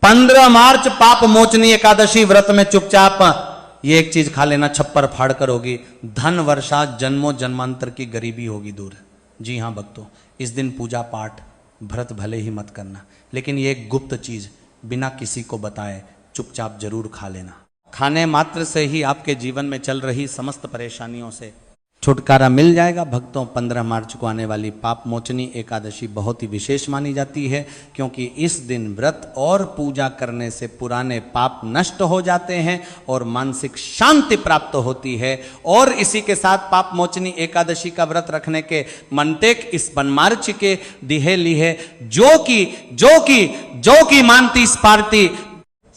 15 मार्च पाप मोचनी एकादशी व्रत में चुपचाप ये एक चीज खा लेना, छप्पर फाड़ कर होगी, धन वर्षा, जन्मों जन्मांतर की गरीबी होगी दूर। जी हाँ भक्तों, इस दिन पूजा पाठ व्रत भले ही मत करना, लेकिन ये एक गुप्त चीज बिना किसी को बताए चुपचाप जरूर खा लेना। खाने मात्र से ही आपके जीवन में चल रही समस्त परेशानियों से छुटकारा मिल जाएगा। भक्तों, 15 मार्च को आने वाली पाप मोचनी एकादशी बहुत ही विशेष मानी जाती है, क्योंकि इस दिन व्रत और पूजा करने से पुराने पाप नष्ट हो जाते हैं और मानसिक शांति प्राप्त होती है। और इसी के साथ पाप मोचनी एकादशी का व्रत रखने के मनटेक इस बनमार्च के दिहे लिहे जो की मानती इस पार्टी।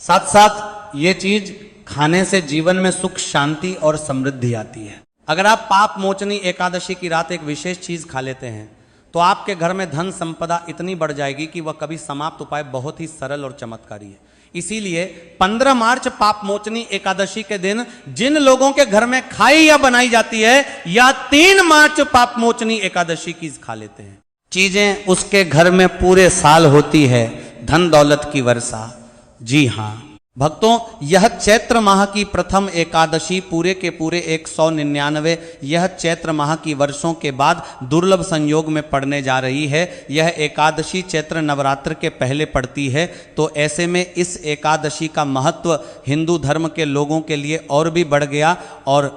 साथ साथ ये चीज खाने से जीवन में सुख शांति और समृद्धि आती है। अगर आप पाप मोचनी एकादशी की रात एक विशेष चीज खा लेते हैं तो आपके घर में धन संपदा इतनी बढ़ जाएगी कि वह कभी समाप्त उपाय बहुत ही सरल और चमत्कारी है। इसीलिए 15 मार्च पाप मोचनी एकादशी के दिन जिन लोगों के घर में खाई या बनाई जाती है, या 3 मार्च पाप मोचनी एकादशी की खा लेते हैं, चीजें उसके घर में पूरे साल होती है, धन दौलत की वर्षा। जी हाँ भक्तों, यह चैत्र माह की प्रथम एकादशी पूरे के पूरे 199 यह चैत्र माह की वर्षों के बाद दुर्लभ संयोग में पड़ने जा रही है। यह एकादशी चैत्र नवरात्र के पहले पड़ती है, तो ऐसे में इस एकादशी का महत्व हिंदू धर्म के लोगों के लिए और भी बढ़ गया। और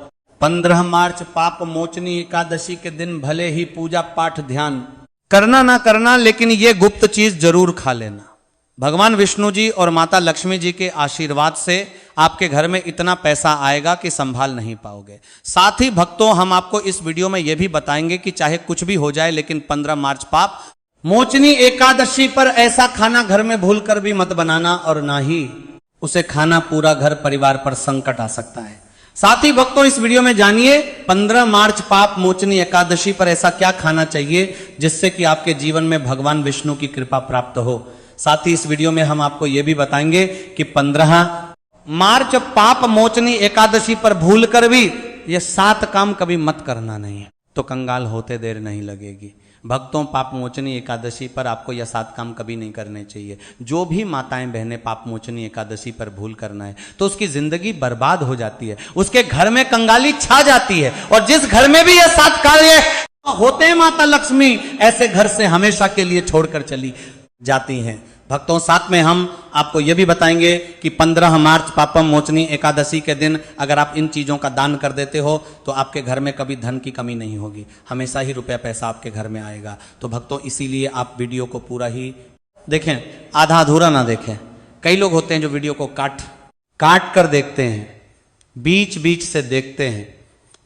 15 मार्च पाप मोचनी एकादशी के दिन भले ही पूजा पाठ ध्यान करना ना करना, लेकिन ये गुप्त चीज जरूर खा लेना। भगवान विष्णु जी और माता लक्ष्मी जी के आशीर्वाद से आपके घर में इतना पैसा आएगा कि संभाल नहीं पाओगे। साथ ही भक्तों, हम आपको इस वीडियो में यह भी बताएंगे कि चाहे कुछ भी हो जाए, लेकिन 15 मार्च पाप मोचनी एकादशी पर ऐसा खाना घर में भूलकर भी मत बनाना, और ना ही उसे खाना पूरा घर परिवार पर संकट आ सकता है। साथ ही भक्तों, इस वीडियो में जानिए 15 मार्च पाप मोचनी एकादशी पर ऐसा क्या खाना चाहिए जिससे कि आपके जीवन में भगवान विष्णु की कृपा प्राप्त हो। साथ ही इस वीडियो में हम आपको यह भी बताएंगे कि 15 मार्च पाप मोचनी एकादशी पर भूल कर भी ये 7 काम कभी मत करना नहीं है, तो कंगाल होते देर नहीं लगेगी। भक्तों, पाप मोचनी एकादशी पर आपको यह 7 काम कभी नहीं करने चाहिए। जो भी माताएं बहनें पाप मोचनी एकादशी पर भूल करना है तो उसकी जिंदगी बर्बाद हो जाती है, उसके घर में कंगाली छा जाती है। और जिस घर में भी यह 7 कार्य होते हैं, माता लक्ष्मी ऐसे घर से हमेशा के लिए छोड़कर चली जाती हैं। भक्तों, साथ में हम आपको यह भी बताएंगे कि 15 मार्च पापम मोचनी एकादशी के दिन अगर आप इन चीज़ों का दान कर देते हो तो आपके घर में कभी धन की कमी नहीं होगी, हमेशा ही रुपया पैसा आपके घर में आएगा। तो भक्तों, इसीलिए आप वीडियो को पूरा ही देखें, आधा अधूरा ना देखें। कई लोग होते हैं जो वीडियो को काट कर देखते हैं, बीच बीच से देखते हैं,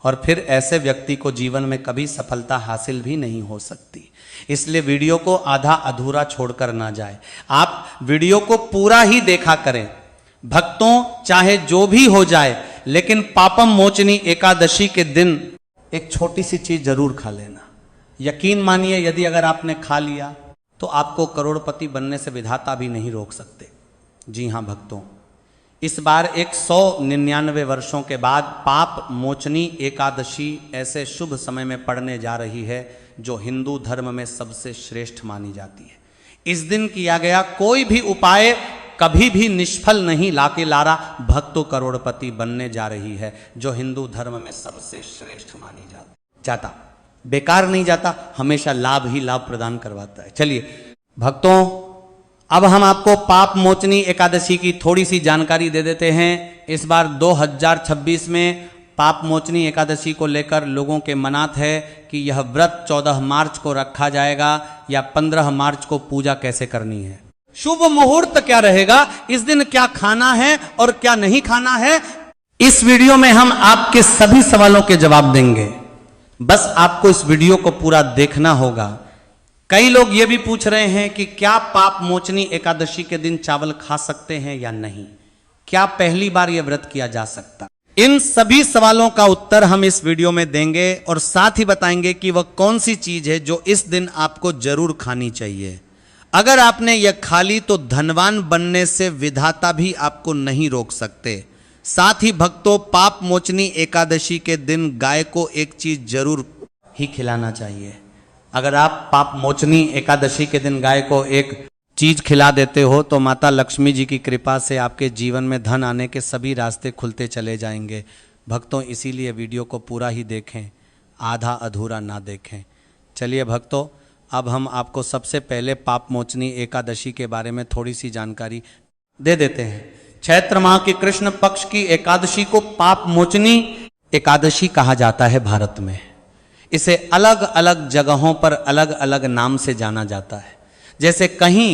और फिर ऐसे व्यक्ति को जीवन में कभी सफलता हासिल भी नहीं हो सकती। इसलिए वीडियो को आधा अधूरा छोड़कर ना जाए, आप वीडियो को पूरा ही देखा करें। भक्तों, चाहे जो भी हो जाए, लेकिन पापम मोचनी एकादशी के दिन एक छोटी सी चीज जरूर खा लेना। यकीन मानिए, यदि अगर आपने खा लिया तो आपको करोड़पति बनने से विधाता भी नहीं रोक सकते। जी हाँ भक्तों, इस बार 199 वर्षों के बाद पाप मोचनी एकादशी ऐसे शुभ समय में पड़ने जा रही है जो हिंदू धर्म में सबसे श्रेष्ठ मानी जाती है। इस दिन किया गया कोई भी उपाय कभी भी निष्फल नहीं लाके लारा भक्तों करोड़पति बनने जा रही है, जो हिंदू धर्म में सबसे श्रेष्ठ मानी जाता, बेकार नहीं जाता, हमेशा लाभ ही लाभ प्रदान करवाता है। चलिए भक्तों, अब हम आपको पाप मोचनी एकादशी की थोड़ी सी जानकारी दे देते हैं। इस बार 2026 में पाप मोचनी एकादशी को लेकर लोगों के मनात है कि यह व्रत 14 मार्च को रखा जाएगा या 15 मार्च को पूजा कैसे करनी है, शुभ मुहूर्त क्या रहेगा, इस दिन क्या खाना है और क्या नहीं खाना है। इस वीडियो में हम आपके सभी सवालों के जवाब देंगे, बस आपको इस वीडियो को पूरा देखना होगा। कई लोग ये भी पूछ रहे हैं कि क्या पाप मोचनी एकादशी के दिन चावल खा सकते हैं या नहीं, क्या पहली बार यह व्रत किया जा सकता। इन सभी सवालों का उत्तर हम इस वीडियो में देंगे और साथ ही बताएंगे कि वह कौन सी चीज है जो इस दिन आपको जरूर खानी चाहिए। अगर आपने यह खा ली तो धनवान बनने से विधाता भी आपको नहीं रोक सकते। साथ ही भक्तों, पाप मोचनी एकादशी के दिन गाय को एक चीज जरूर ही खिलाना चाहिए। अगर आप पाप मोचनी एकादशी के दिन गाय को एक चीज खिला देते हो तो माता लक्ष्मी जी की कृपा से आपके जीवन में धन आने के सभी रास्ते खुलते चले जाएंगे। भक्तों, इसीलिए वीडियो को पूरा ही देखें, आधा अधूरा ना देखें। चलिए भक्तों, अब हम आपको सबसे पहले पाप मोचनी एकादशी के बारे में थोड़ी सी जानकारी दे देते हैं। चैत्र माह की कृष्ण पक्ष की एकादशी को पाप मोचनी एकादशी कहा जाता है भारत में। इसे अलग अलग जगहों पर अलग अलग नाम से जाना जाता है। जैसे कहीं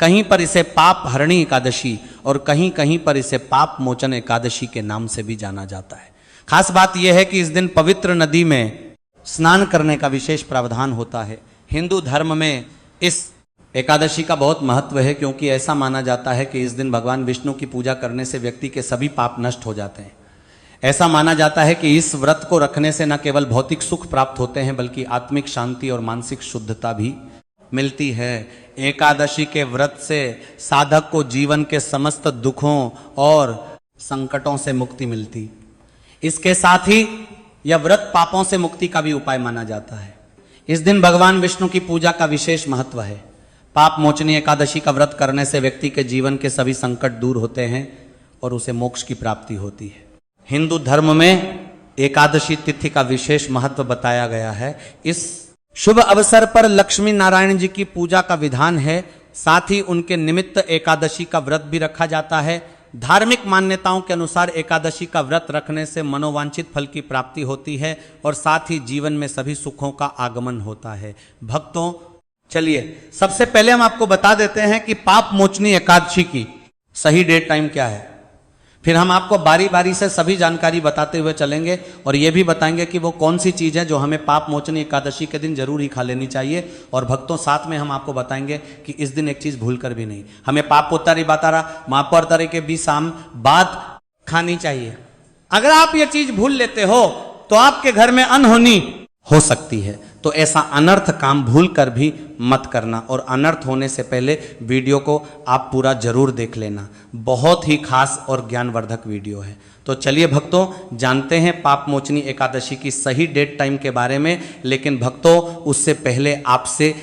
कहीं पर इसे पाप हरणी एकादशी और कहीं कहीं पर इसे पाप मोचन एकादशी के नाम से भी जाना जाता है। खास बात यह है कि इस दिन पवित्र नदी में स्नान करने का विशेष प्रावधान होता है। हिंदू धर्म में इस एकादशी का बहुत महत्व है, क्योंकि ऐसा माना जाता है कि इस दिन भगवान विष्णु की पूजा करने से व्यक्ति के सभी पाप नष्ट हो जाते हैं। ऐसा माना जाता है कि इस व्रत को रखने से न केवल भौतिक सुख प्राप्त होते हैं बल्कि आत्मिक शांति और मानसिक शुद्धता भी मिलती है। एकादशी के व्रत से साधक को जीवन के समस्त दुखों और संकटों से मुक्ति मिलती। इसके साथ ही यह व्रत पापों से मुक्ति का भी उपाय माना जाता है। इस दिन भगवान विष्णु की पूजा का विशेष महत्व है। पाप मोचनी एकादशी का व्रत करने से व्यक्ति के जीवन के सभी संकट दूर होते हैं और उसे मोक्ष की प्राप्ति होती है। हिंदू धर्म में एकादशी तिथि का विशेष महत्व बताया गया है। इस शुभ अवसर पर लक्ष्मी नारायण जी की पूजा का विधान है। साथ ही उनके निमित्त एकादशी का व्रत भी रखा जाता है। धार्मिक मान्यताओं के अनुसार एकादशी का व्रत रखने से मनोवांछित फल की प्राप्ति होती है और साथ ही जीवन में सभी सुखों का आगमन होता है। भक्तों, चलिए सबसे पहले हम आपको बता देते हैं कि पाप मोचनी एकादशी की सही डेट टाइम क्या है। फिर हम आपको बारी बारी से सभी जानकारी बताते हुए चलेंगे और यह भी बताएंगे कि वो कौन सी चीज़ है जो हमें पाप मोचनी एकादशी के दिन जरूर ही खा लेनी चाहिए। और भक्तों, साथ में हम आपको बताएंगे कि इस दिन एक चीज़ भूल कर भी नहीं, हमें पाप उतारी बातारा महापौरतारी के भी शाम बाद खानी चाहिए। अगर आप ये चीज़ भूल लेते हो तो आपके घर में अनहोनी हो सकती है। तो ऐसा अनर्थ काम भूल कर भी मत करना और अनर्थ होने से पहले वीडियो को आप पूरा जरूर देख लेना। बहुत ही खास और ज्ञानवर्धक वीडियो है। तो चलिए भक्तों, जानते हैं पाप मोचनी एकादशी की सही डेट टाइम के बारे में। लेकिन भक्तों, उससे पहले आपसे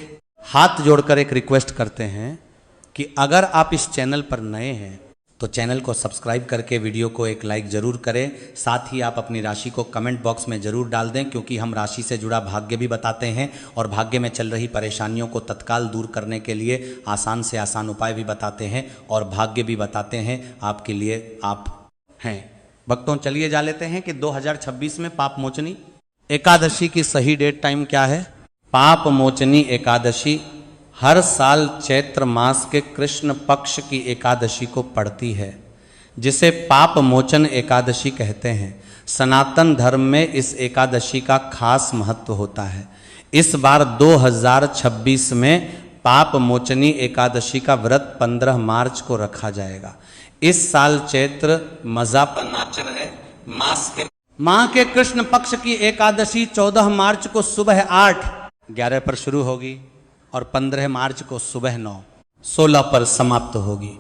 हाथ जोड़कर एक रिक्वेस्ट करते हैं कि अगर आप इस चैनल पर नए हैं तो चैनल को सब्सक्राइब करके वीडियो को एक लाइक जरूर करें। साथ ही आप अपनी राशि को कमेंट बॉक्स में जरूर डाल दें, क्योंकि हम राशि से जुड़ा भाग्य भी बताते हैं और भाग्य में चल रही परेशानियों को तत्काल दूर करने के लिए आसान से आसान उपाय भी बताते हैं और भाग्य भी बताते हैं आपके लिए आप हैं। भक्तों, चलिए जा लेते हैं कि 2026 में पाप मोचनी एकादशी की सही डेट टाइम क्या है। पाप मोचनी एकादशी हर साल चैत्र मास के कृष्ण पक्ष की एकादशी को पड़ती है, जिसे पाप मोचन एकादशी कहते हैं। सनातन धर्म में इस एकादशी का खास महत्व होता है। इस बार 2026 में पाप मोचनी एकादशी का व्रत 15 मार्च को रखा जाएगा। इस साल चैत्र मजा पनाचर है मास के माह के कृष्ण पक्ष की एकादशी 14 मार्च को सुबह 8:11 पर शुरू होगी और 15 मार्च को सुबह 9:16 पर समाप्त होगी।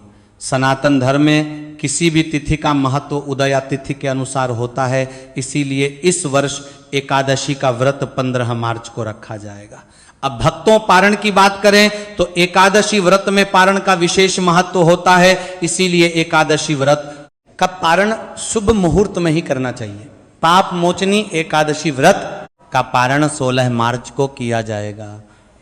सनातन धर्म में किसी भी तिथि का महत्व उदया तिथि के अनुसार होता है, इसीलिए इस वर्ष एकादशी का व्रत 15 मार्च को रखा जाएगा। अब भक्तों, पारण की बात करें तो एकादशी व्रत में पारण का विशेष महत्व होता है, इसीलिए एकादशी व्रत का पारण शुभ मुहूर्त में ही करना चाहिए। पाप मोचनी एकादशी व्रत का पारण 16 मार्च को किया जाएगा।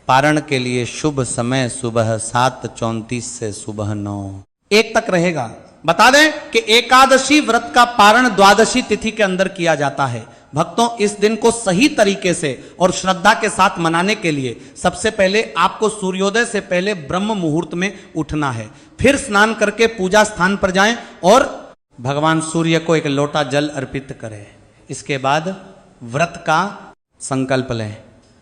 पारण के लिए शुभ समय सुबह 7:34 से सुबह 9:01 तक रहेगा। बता दें कि एकादशी व्रत का पारण द्वादशी तिथि के अंदर किया जाता है। भक्तों, इस दिन को सही तरीके से और श्रद्धा के साथ मनाने के लिए सबसे पहले आपको सूर्योदय से पहले ब्रह्म मुहूर्त में उठना है। फिर स्नान करके पूजा स्थान पर जाएं और भगवान सूर्य को एक लोटा जल अर्पित करें। इसके बाद व्रत का संकल्प लें।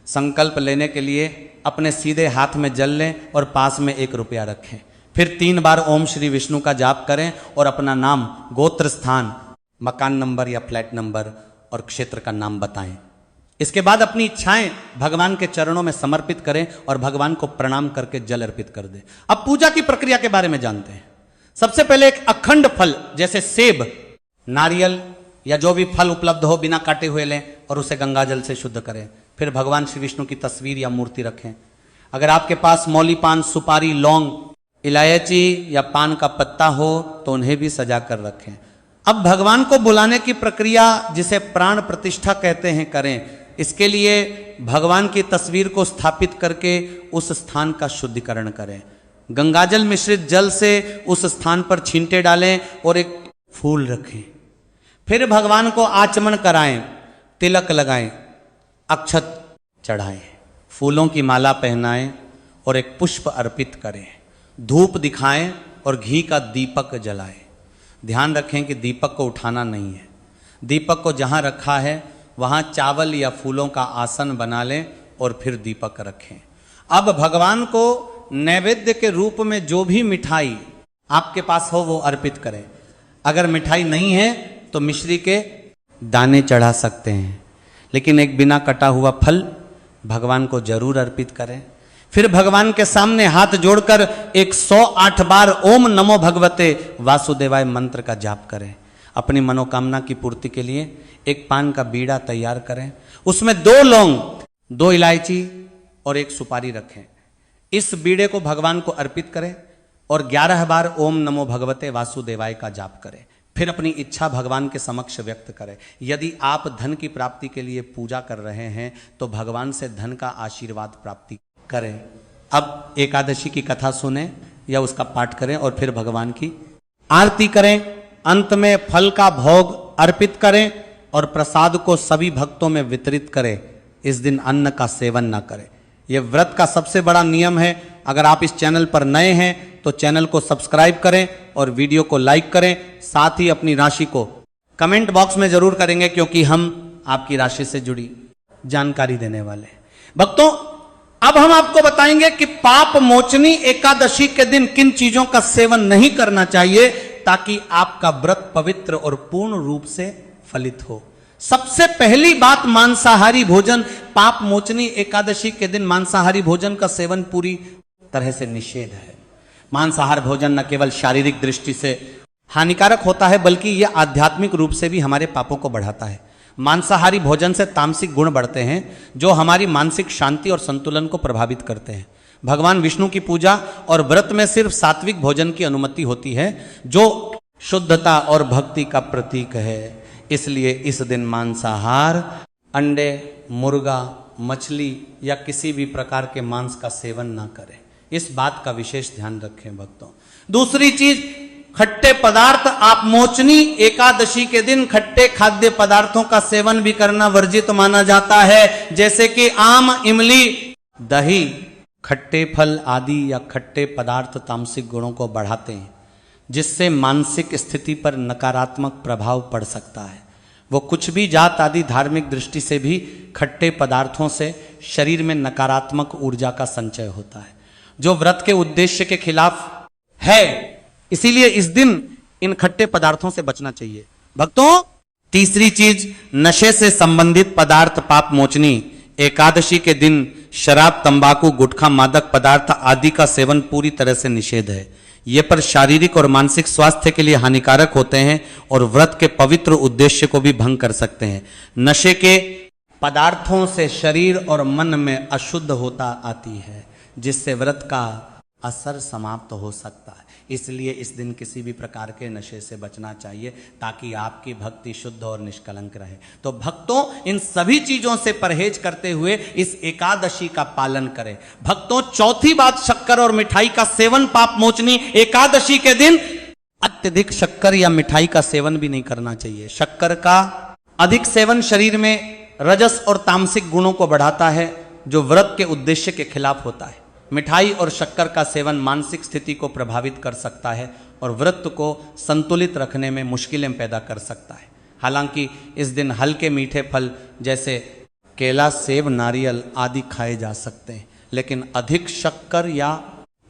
संकल्प लेने के लिए अपने सीधे हाथ में जल लें और पास में 1 रुपया रखें। फिर 3 बार ओम श्री विष्णु का जाप करें और अपना नाम, गोत्र, स्थान, मकान नंबर या फ्लैट नंबर और क्षेत्र का नाम बताएं। इसके बाद अपनी इच्छाएं भगवान के चरणों में समर्पित करें और भगवान को प्रणाम करके जल अर्पित कर दें। अब पूजा की प्रक्रिया के बारे में जानते हैं। सबसे पहले एक अखंड फल जैसे सेब, नारियल या जो भी फल उपलब्ध हो बिना काटे हुए लें और उसे गंगा जल से शुद्ध करें। फिर भगवान श्री विष्णु की तस्वीर या मूर्ति रखें। अगर आपके पास मौली, पान, सुपारी, लौंग इलायची या पान का पत्ता हो तो उन्हें भी सजा कर रखें। अब भगवान को बुलाने की प्रक्रिया, जिसे प्राण प्रतिष्ठा कहते हैं, करें। इसके लिए भगवान की तस्वीर को स्थापित करके उस स्थान का शुद्धिकरण करें। गंगाजल मिश्रित जल से उस स्थान पर छींटे डालें और एक फूल रखें। फिर भगवान को आचमन कराएं, तिलक लगाएं, अक्षत चढ़ाएं, फूलों की माला पहनाएं और एक पुष्प अर्पित करें। धूप दिखाएं और घी का दीपक जलाएं। ध्यान रखें कि दीपक को उठाना नहीं है। दीपक को जहां रखा है वहां चावल या फूलों का आसन बना लें और फिर दीपक रखें। अब भगवान को नैवेद्य के रूप में जो भी मिठाई आपके पास हो वो अर्पित करें। अगर मिठाई नहीं है तो मिश्री के दाने चढ़ा सकते हैं, लेकिन एक बिना कटा हुआ फल भगवान को जरूर अर्पित करें। फिर भगवान के सामने हाथ जोड़कर 108 बार ओम नमो भगवते वासुदेवाय मंत्र का जाप करें। अपनी मनोकामना की पूर्ति के लिए एक पान का बीड़ा तैयार करें, उसमें 2 लौंग, 2 इलायची और 1 सुपारी रखें। इस बीड़े को भगवान को अर्पित करें और 11 बार ओम नमो भगवते वासुदेवाय का जाप करें। फिर अपनी इच्छा भगवान के समक्ष व्यक्त करें। यदि आप धन की प्राप्ति के लिए पूजा कर रहे हैं तो भगवान से धन का आशीर्वाद प्राप्ति करें। अब एकादशी की कथा सुने या उसका पाठ करें और फिर भगवान की आरती करें। अंत में फल का भोग अर्पित करें और प्रसाद को सभी भक्तों में वितरित करें। इस दिन अन्न का सेवन ना करें। यह व्रत का सबसे बड़ा नियम है। अगर आप इस चैनल पर नए हैं तो चैनल को सब्सक्राइब करें और वीडियो को लाइक करें। साथ ही अपनी राशि को कमेंट बॉक्स में जरूर करेंगे, क्योंकि हम आपकी राशि से जुड़ी जानकारी देने वाले हैं। भक्तों, अब हम आपको बताएंगे कि पाप मोचनी एकादशी के दिन किन चीजों का सेवन नहीं करना चाहिए ताकि आपका व्रत पवित्र और पूर्ण रूप से फलित हो। सबसे पहली बात, मांसाहारी भोजन। पाप मोचनी एकादशी के दिन मांसाहारी भोजन का सेवन पूरी तरह से निषेध है। मांसाहार भोजन न केवल शारीरिक दृष्टि से हानिकारक होता है, बल्कि यह आध्यात्मिक रूप से भी हमारे पापों को बढ़ाता है। मांसाहारी भोजन से तामसिक गुण बढ़ते हैं जो हमारी मानसिक शांति और संतुलन को प्रभावित करते हैं। भगवान विष्णु की पूजा और व्रत में सिर्फ सात्विक भोजन की अनुमति होती है, जो शुद्धता और भक्ति का प्रतीक है। इसलिए इस दिन मांसाहार, अंडे, मुर्गा, मछली या किसी भी प्रकार के मांस का सेवन ना करें। इस बात का विशेष ध्यान रखें भक्तों। दूसरी चीज, खट्टे पदार्थ। आप मोचनी एकादशी के दिन खट्टे खाद्य पदार्थों का सेवन भी करना वर्जित माना जाता है, जैसे कि आम, इमली, दही। खट्टे फल आदि या खट्टे पदार्थ तामसिक गुणों को बढ़ाते हैं, जिससे मानसिक स्थिति पर नकारात्मक प्रभाव पड़ सकता है। वो कुछ भी जात आदि धार्मिक दृष्टि से भी खट्टे पदार्थों से शरीर में नकारात्मक ऊर्जा का संचय होता है, जो व्रत के उद्देश्य के खिलाफ है। इसीलिए इस दिन इन खट्टे पदार्थों से बचना चाहिए भक्तों। तीसरी चीज, नशे से संबंधित पदार्थ पाप मोचनी एकादशी के दिन शराब, तंबाकू, गुटखा, मादक पदार्थ आदि का सेवन पूरी तरह से निषेध है। ये पर शारीरिक और मानसिक स्वास्थ्य के लिए हानिकारक होते हैं और व्रत के पवित्र उद्देश्य को भी भंग कर सकते हैं। नशे के पदार्थों से शरीर और मन में अशुद्ध होता आती है, जिससे व्रत का असर समाप्त हो सकता है। इसलिए इस दिन किसी भी प्रकार के नशे से बचना चाहिए ताकि आपकी भक्ति शुद्ध और निष्कलंक रहे। तो भक्तों, इन सभी चीजों से परहेज करते हुए इस एकादशी का पालन करें। भक्तों, चौथी बात, शक्कर और मिठाई का सेवन पाप मोचनी एकादशी के दिन अत्यधिक शक्कर या मिठाई का सेवन भी नहीं करना चाहिए। शक्कर का अधिक सेवन शरीर में रजस और तामसिक गुणों को बढ़ाता है, जो व्रत के उद्देश्य के खिलाफ होता है। मिठाई और शक्कर का सेवन मानसिक स्थिति को प्रभावित कर सकता है और व्रत को संतुलित रखने में मुश्किलें पैदा कर सकता है। हालांकि इस दिन हल्के मीठे फल जैसे केला, सेब, नारियल आदि खाए जा सकते हैं, लेकिन अधिक शक्कर या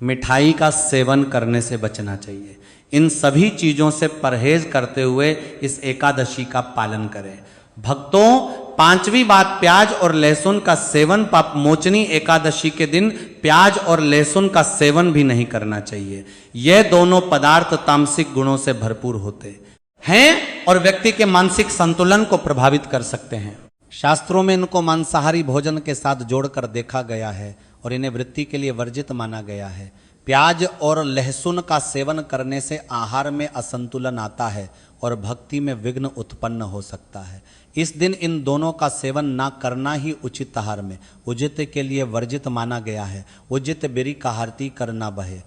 मिठाई का सेवन करने से बचना चाहिए। इन सभी चीजों से परहेज करते हुए इस एकादशी का पालन करें। भक्तों, पांचवी बात, प्याज और लहसुन का सेवन पाप मोचनी एकादशी के दिन प्याज और लहसुन का सेवन भी नहीं करना चाहिए। यह दोनों पदार्थ तामसिक गुणों से भरपूर होते हैं और व्यक्ति के मानसिक संतुलन को प्रभावित कर सकते हैं। शास्त्रों में इनको मांसाहारी भोजन के साथ जोड़कर देखा गया है और इन्हें वृत्ति के लिए वर्जित माना गया है। प्याज और लहसुन का सेवन करने से आहार में असंतुलन आता है और भक्ति में विघ्न उत्पन्न हो सकता है। इस दिन इन दोनों का सेवन ना करना ही उचित आहार में उचित के लिए वर्जित माना गया है। उचित बिरी कहारती करना बहे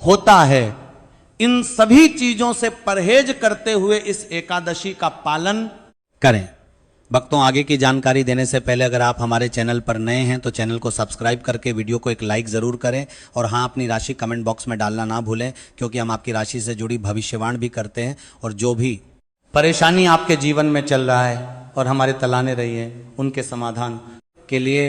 होता है। इन सभी चीजों से परहेज करते हुए इस एकादशी का पालन करें। भक्तों, आगे की जानकारी देने से पहले अगर आप हमारे चैनल पर नए हैं तो चैनल को सब्सक्राइब करके वीडियो को एक लाइक ज़रूर करें और हाँ, अपनी राशि कमेंट बॉक्स में डालना ना भूलें, क्योंकि हम आपकी राशि से जुड़ी भविष्यवाणी भी करते हैं और जो भी परेशानी आपके जीवन में चल रहा है और हमारे तलाने रही है उनके समाधान के लिए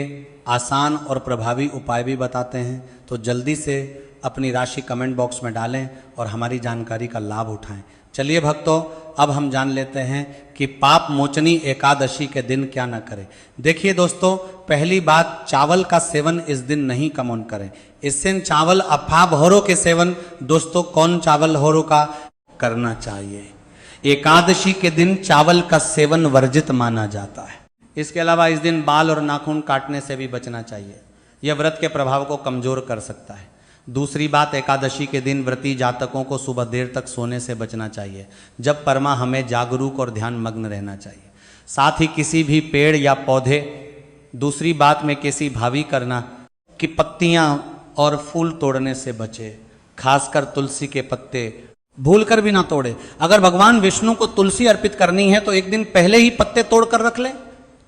आसान और प्रभावी उपाय भी बताते हैं। तो जल्दी से अपनी राशि कमेंट बॉक्स में डालें और हमारी जानकारी का लाभ उठाएं। चलिए भक्तों, अब हम जान लेते हैं कि पाप मोचनी एकादशी के दिन क्या ना करें। देखिए दोस्तों, पहली बात, चावल का सेवन इस दिन नहीं कमौन करें। इस दिन चावल अफा भौरों के सेवन दोस्तों कौन चावल होरों का करना चाहिए। एकादशी के दिन चावल का सेवन वर्जित माना जाता है। इसके अलावा इस दिन बाल और नाखून काटने से भी बचना चाहिए, यह व्रत के प्रभाव को कमजोर कर सकता है। दूसरी बात, एकादशी के दिन व्रती जातकों को सुबह देर तक सोने से बचना चाहिए, जब परमा हमें जागरूक और ध्यान मग्न रहना चाहिए। साथ ही किसी भी पेड़ या पौधे, दूसरी बात में किसी भावी करना कि पत्तियां और फूल तोड़ने से बचे, खासकर तुलसी के पत्ते भूल कर भी ना तोड़े। अगर भगवान विष्णु को तुलसी अर्पित करनी है तो एक दिन पहले ही पत्ते तोड़कर रख लें।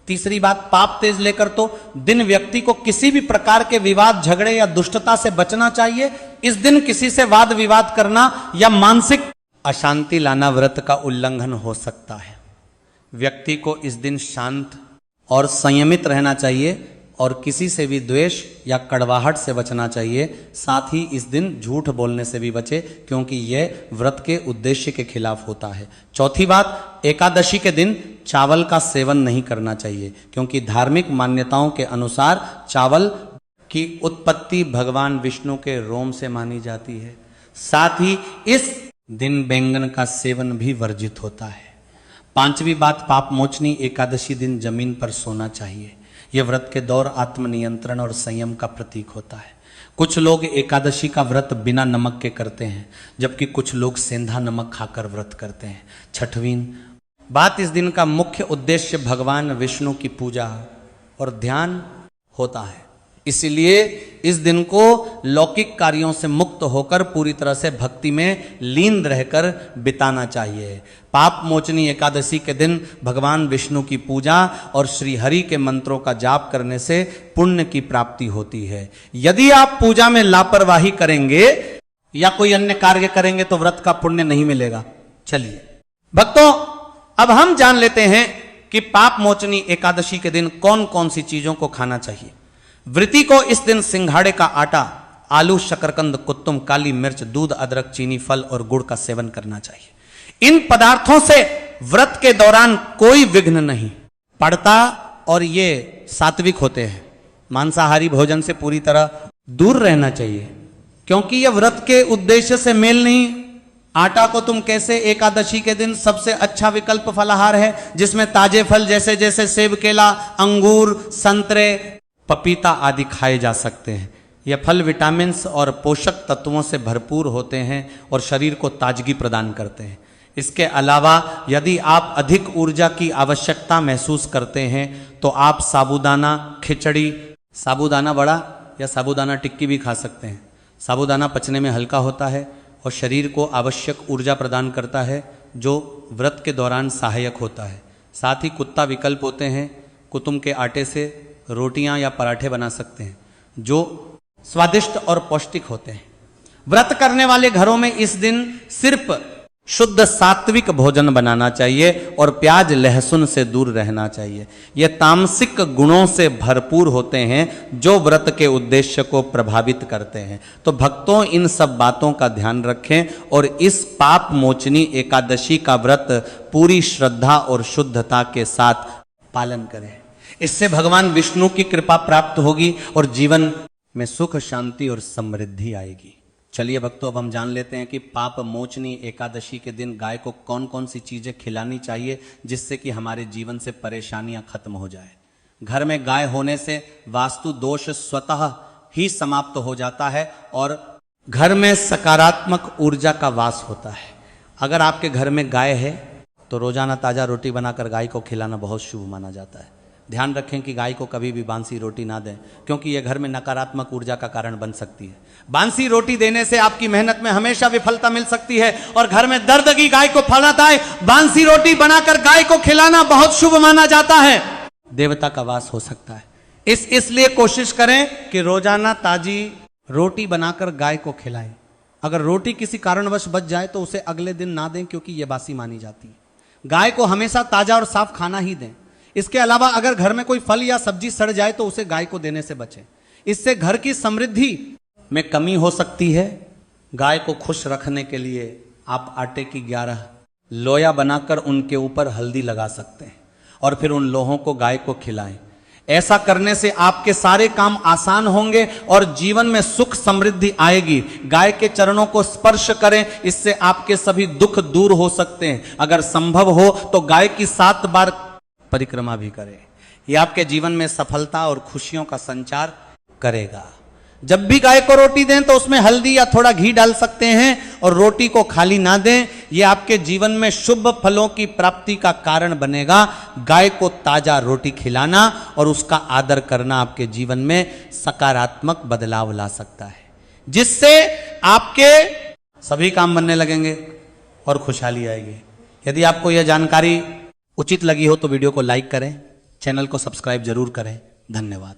तीसरी बात, पाप तेज लेकर तो दिन व्यक्ति को किसी भी प्रकार के विवाद, झगड़े या दुष्टता से बचना चाहिए। इस दिन किसी से वाद विवाद करना या मानसिक अशांति लाना व्रत का उल्लंघन हो सकता है। व्यक्ति को इस दिन शांत और संयमित रहना चाहिए और किसी से भी द्वेष या कड़वाहट से बचना चाहिए। साथ ही इस दिन झूठ बोलने से भी बचे, क्योंकि यह व्रत के उद्देश्य के खिलाफ होता है। चौथी बात, एकादशी के दिन चावल का सेवन नहीं करना चाहिए, क्योंकि धार्मिक मान्यताओं के अनुसार चावल की उत्पत्ति भगवान विष्णु के रोम से मानी जाती है। साथ ही इस दिन बैंगन का सेवन भी वर्जित होता है। पांचवी बात, पाप मोचनी एकादशी दिन जमीन पर सोना चाहिए। यह व्रत के दौर आत्मनियंत्रण और संयम का प्रतीक होता है। कुछ लोग एकादशी का व्रत बिना नमक के करते हैं, जबकि कुछ लोग सेंधा नमक खाकर व्रत करते हैं। छठवीं बात, इस दिन का मुख्य उद्देश्य भगवान विष्णु की पूजा और ध्यान होता है। इसलिए इस दिन को लौकिक कार्यों से मुक्त होकर पूरी तरह से भक्ति में लीन रहकर बिताना चाहिए। पाप मोचनी एकादशी के दिन भगवान विष्णु की पूजा और श्री हरि के मंत्रों का जाप करने से पुण्य की प्राप्ति होती है। यदि आप पूजा में लापरवाही करेंगे या कोई अन्य कार्य करेंगे तो व्रत का पुण्य नहीं मिलेगा। चलिए भक्तों, अब हम जान लेते हैं कि पाप मोचनी एकादशी के दिन कौन कौन सी चीजों को खाना चाहिए। व्रती को इस दिन सिंघाड़े का आटा, आलू, शकरकंद, कुत्तुम, काली मिर्च, दूध, अदरक, चीनी, फल और गुड़ का सेवन करना चाहिए। इन पदार्थों से व्रत के दौरान कोई विघ्न नहीं पड़ता और ये सात्विक होते हैं। मांसाहारी भोजन से पूरी तरह दूर रहना चाहिए, क्योंकि यह व्रत के उद्देश्य से मेल नहीं। आटा को तुम कैसे, एकादशी के दिन सबसे अच्छा विकल्प फलाहार है, जिसमें ताजे फल जैसे जैसे सेब, केला, अंगूर, संतरे, पपीता आदि खाए जा सकते हैं। यह फल विटामिन्स और पोषक तत्वों से भरपूर होते हैं और शरीर को ताजगी प्रदान करते हैं। इसके अलावा यदि आप अधिक ऊर्जा की आवश्यकता महसूस करते हैं तो आप साबूदाना खिचड़ी, साबूदाना वड़ा या साबूदाना टिक्की भी खा सकते हैं। साबूदाना पचने में हल्का होता है और शरीर को आवश्यक ऊर्जा प्रदान करता है, जो व्रत के दौरान सहायक होता है। साथ ही कुत्ता विकल्प होते हैं। कुतुम के आटे से रोटियां या पराठे बना सकते हैं, जो स्वादिष्ट और पौष्टिक होते हैं। व्रत करने वाले घरों में इस दिन सिर्फ शुद्ध सात्विक भोजन बनाना चाहिए और प्याज लहसुन से दूर रहना चाहिए। ये तामसिक गुणों से भरपूर होते हैं जो व्रत के उद्देश्य को प्रभावित करते हैं। तो भक्तों, इन सब बातों का ध्यान रखें और इस पाप मोचनी एकादशी का व्रत पूरी श्रद्धा और शुद्धता के साथ पालन करें। इससे भगवान विष्णु की कृपा प्राप्त होगी और जीवन में सुख, शांति और समृद्धि आएगी। चलिए भक्तों, अब हम जान लेते हैं कि पाप मोचनी एकादशी के दिन गाय को कौन कौन सी चीजें खिलानी चाहिए, जिससे कि हमारे जीवन से परेशानियां खत्म हो जाए। घर में गाय होने से वास्तु दोष स्वतः ही समाप्त हो जाता है और घर में सकारात्मक ऊर्जा का वास होता है। अगर आपके घर में गाय है तो रोजाना ताजा रोटी बनाकर गाय को खिलाना बहुत शुभ माना जाता है। ध्यान रखें कि गाय को कभी भी बासी रोटी ना दें, क्योंकि यह घर में नकारात्मक ऊर्जा का कारण बन सकती है। बासी रोटी देने से आपकी मेहनत में हमेशा विफलता मिल सकती है और घर में दर्द की गाय को फलता है। बासी रोटी बनाकर गाय को खिलाना बहुत शुभ माना जाता है, देवता का वास हो सकता है। इसलिए कोशिश करें कि रोजाना ताजी रोटी बनाकर गाय को खिलाएं। अगर रोटी किसी कारणवश बच जाए तो उसे अगले दिन ना दें, क्योंकि यह बासी मानी जाती है। गाय को हमेशा ताजा और साफ खाना ही दें। इसके अलावा अगर घर में कोई फल या सब्जी सड़ जाए तो उसे गाय को देने से बचें। इससे घर की समृद्धि में कमी हो सकती है। गाय को खुश रखने के लिए आप आटे की 11 लोया बनाकर उनके ऊपर हल्दी लगा सकते हैं और फिर उन लोहों को गाय को खिलाएं। ऐसा करने से आपके सारे काम आसान होंगे और जीवन में सुख समृद्धि आएगी। गाय के चरणों को स्पर्श करें, इससे आपके सभी दुख दूर हो सकते हैं। अगर संभव हो तो गाय की 7 बार परिक्रमा भी करें। यह आपके जीवन में सफलता और खुशियों का संचार करेगा। जब भी गाय को रोटी दें तो उसमें हल्दी या थोड़ा घी डाल सकते हैं और रोटी को खाली ना दें। यह आपके जीवन में शुभ फलों की प्राप्ति का कारण बनेगा। गाय को ताजा रोटी खिलाना और उसका आदर करना आपके जीवन में सकारात्मक बदलाव ला सकता है, जिससे आपके सभी काम बनने लगेंगे और खुशहाली आएगी। यदि आपको यह जानकारी उचित लगी हो तो वीडियो को लाइक करें, चैनल को सब्सक्राइब जरूर करें। धन्यवाद।